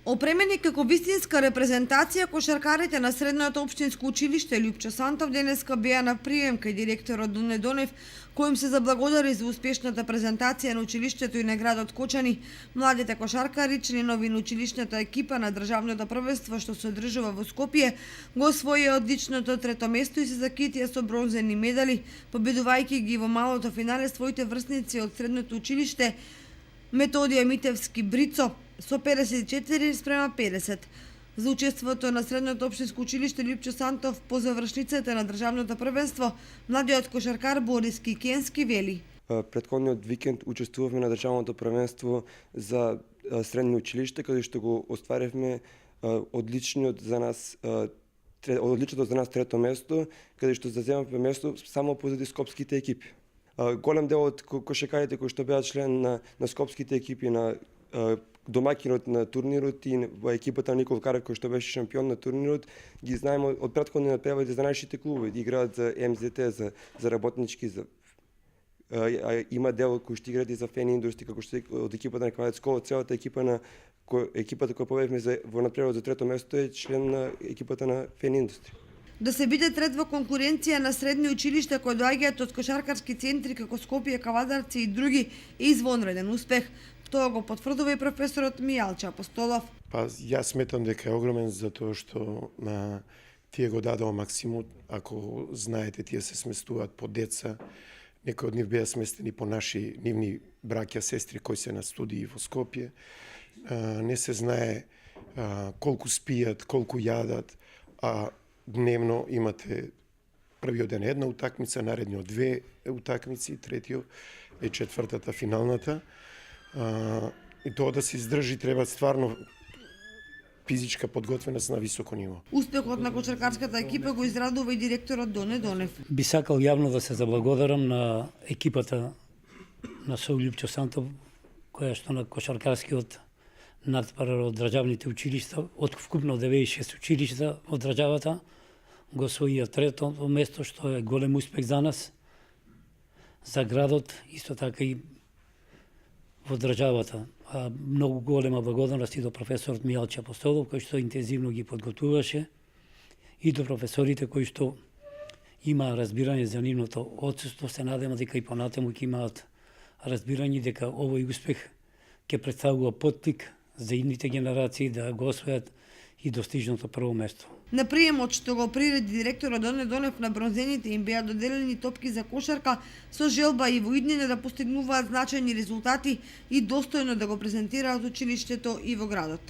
Опремени како вистинска репрезентација, кошаркарите на Средното општинско училиште Лјупчо Сантов денеска беа на прием кај директорот Доне Донев, којим се заблагодари за успешната презентација на училиштето и на градот Кочани. Младите кошаркари, членови на училишната екипа на државното првенство што се одржува во Скопје, го освоија одличното трето место и се закитија со бронзени медали, победувајќи ги во малото финале своите врсници од Средното училиште Методија Митевски Брицо со 54:50. За учеството на Средното општинско училиште Лјупчо Сантов по завршницата на државното првенство, младиот кошаркар Борис Кикенски вели: Претходниот викенд учествувавме на државното првенство за средно училиште, каде што го остваривме одличното за нас трето место, каде што заземавме место само позади скопските екипи. Голем дел од кошаркарите кои што беа член на скопските екипи, на домакинот на турнирот и во екипата на Никол Карев кој што беше шампион на турнирот, ги знаеме од претходни преводи за нашите клубови, играат за МЗТ, за работнички, има дел кои што играат и за Фен Индустри, како што од екипата на Квадец Скол, целата екипата која победивме во надпревод за трето место е член на екипата на Фен Индустри. Да се биде трет во конкуренција на средни училишта кои доаѓаат од кошаркарски центри како Скопје, Кавадарци и други е извонреден успех. Тоа го потврдува и професорот Мијалче Апостолов. Јас сметам дека е огромен затоа што тие го дадоа максимум. Ако знаете, тие се сместуваат по деца. Некои од нив беа сместени по нивни браќа, сестри кои се на студии во Скопје. Не се знае колку спијат, колку јадат, а дневно имате првиот ден една утакмица, наредниот две утакмици, третиот е четвртата, финалната. И тоа да се издржи треба стварно физичка подготвеност на високо ниво. Успехот на кошаркарската екипа го израдува и директорот Доне Донев. Би сакал јавно да се заблагодарам на екипата на СОУ Лјупчо Сантов, која што на кошаркарскиот надпревар од државните училишта, од вкупно 96 училишта од државата, го освоија трето место, што е голем успех за нас, за градот, исто така и во државата. Многу голема благодарност и до професорот Мијалче Апостолов, кој што интензивно ги подготвуваше, и до професорите кои што имаа разбирање за нивното отсуство. Се надевам дека и понатаму ќе имаат разбирање дека овој успех ќе представува поттик за идните генерации да го освојат и достижното прво место. На приемот што го приреди директорот Доне Донев на бронзените им беа доделени топки за кошарка со желба и во иднина да постигнуваат значајни резултати и достојно да го презентираат училиштето и во градот.